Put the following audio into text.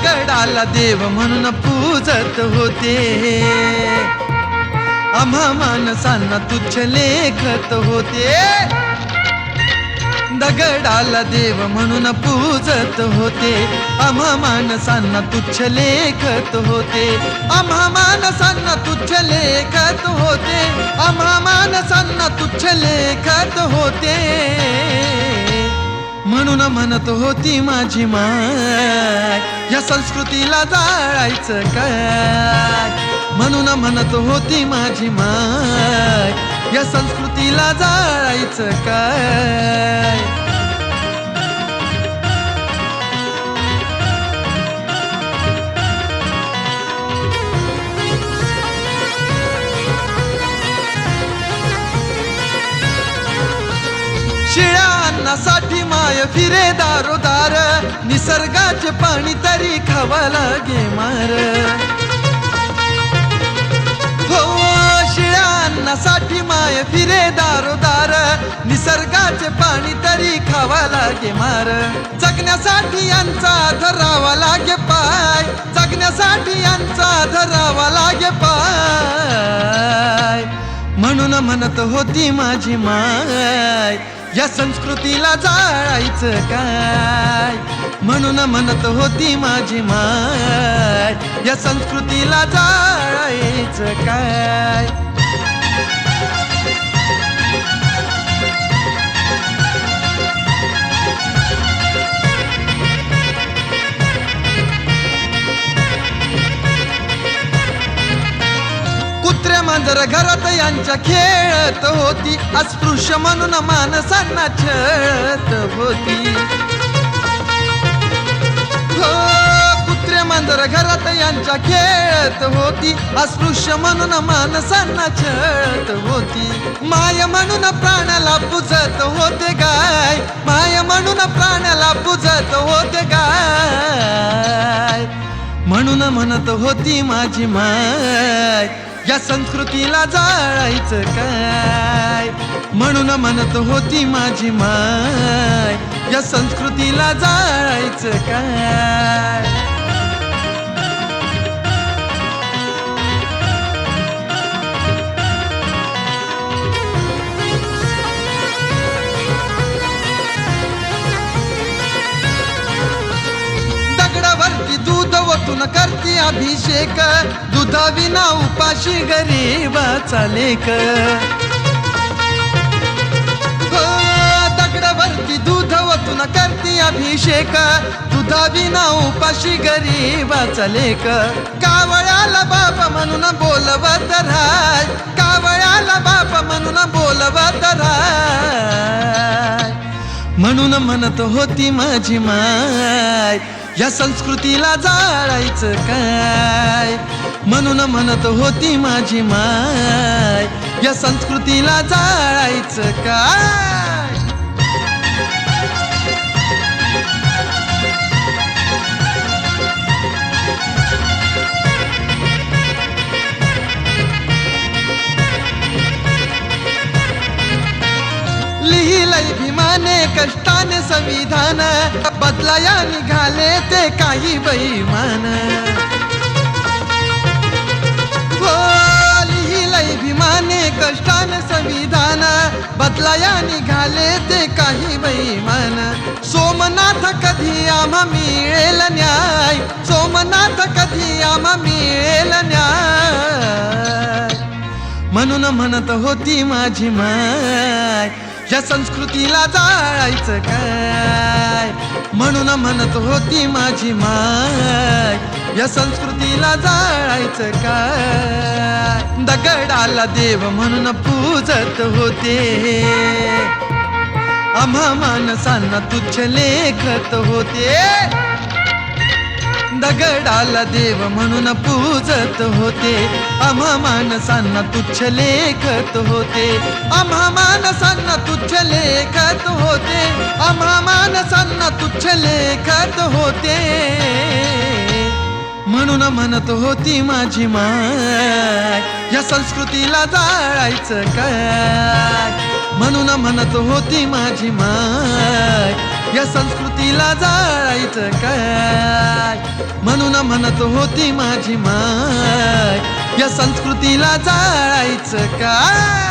दगडाला देव म्हणून पूजत होते, आम्हा माणसांना तुच्छ लेखत होते. दगडाला देव म्हणून पूजत होते, आम्हा माणसांना तुच्छ लेखत होते, आम्हा माणसांना तुच्छ लेखत होते, आम्हा माणसांना तुच्छ लेखत होते. म्हणून म्हणत होती माझी माय, या संस्कृतीला जाळायचं काय. म्हणून म्हणत होती माझी माय, या संस्कृतीला जाळायचं काय. शिळ्या अन्नासाठी माय फिरे दारोदार, निसर्गाचे पाणी तरी खावा लागे मार. हो शिळ्या अन्नासाठी माय फिरे दारोदार, निसर्गाचे पाणी तरी खावा लागे मार. जगण्यासाठी यांचा धरावा लागे पाय, जगण्यासाठी यांचा धरावा लागे पाय. म्हणून म्हणत होती माझी माय, या संस्कृतीला जाळायचं काय. म्हणून म्हणत होती माझी माय, या संस्कृतीला जाळायचं काय. कुत्र्या मांजर घरात यांच्या खेळत होती, अस्पृश्य म्हणून माणसांना छळत होती. हो कुत्र्या मांजर घरात यांच्या खेळत होती, अस्पृश्य म्हणून माणसांना छळत होती. माय म्हणून प्राण्याला पूजत होते गाय, माय म्हणून प्राण्याला पूजत होते गाय. म्हणून म्हणत होती माझी माय, या संस्कृतीला जाळायचं काय. म्हणून म्हणत होती माझी माय, या संस्कृतीला जाळायचं काय. दगडावरती दूध ओतून करती अभिषेक, दुधाविना उपाशी गरीबाचा लेक. हो दगडावरती दूध ओतून करती अभिषेक, दुधाविना उपाशी गरीबाचा लेक. कावळ्याला बाप म्हणून बोलवत राय, कावळ्याला बाप म्हणून बोलवत राय. म्हणून म्हणत होती माझी माय, या संस्कृतीला जाळायचं काय. म्हणून म्हणत होती माझी माय, या संस्कृतीला जाळायचं काय. लिहिलंय भीमाने कष्टाने संविधान, बदलाया निघाले ते काही बैमान. हो लिहिलंय भीमाने कष्टाने संविधान, बदलाया निघाले ते काही बैमान. सोमनाथ कधी आम्हा मिळेल न्याय, सोमनाथ कधी आम्हा मिळेल न्याय. म्हणून म्हणत होती माझी माय, या संस्कृतीला जाळायचं काय. म्हणून म्हणत होती माझी माय, या संस्कृतीला जाळायचं काय. दगडाला देव म्हणून पूजत होते, आम्हा माणसांना तुच्छ लेखत होते. दगडाला देव म्हणून पूजत होते, आम्हा माणसांना तुच्छ लेखत होते, आम्हा माणसांना तुच्छ लेखत होते, आम्हा माणसांना तुच्छ लेखत होते. म्हणून म्हणत होती माझी माय, या संस्कृतीला जाळायचं काय. म्हणून म्हणत होती माझी माय, या संस्कृतीला जाळायचं काय. म्हणून म्हणत होती माझी माय, या संस्कृतीला जाळायचं काय.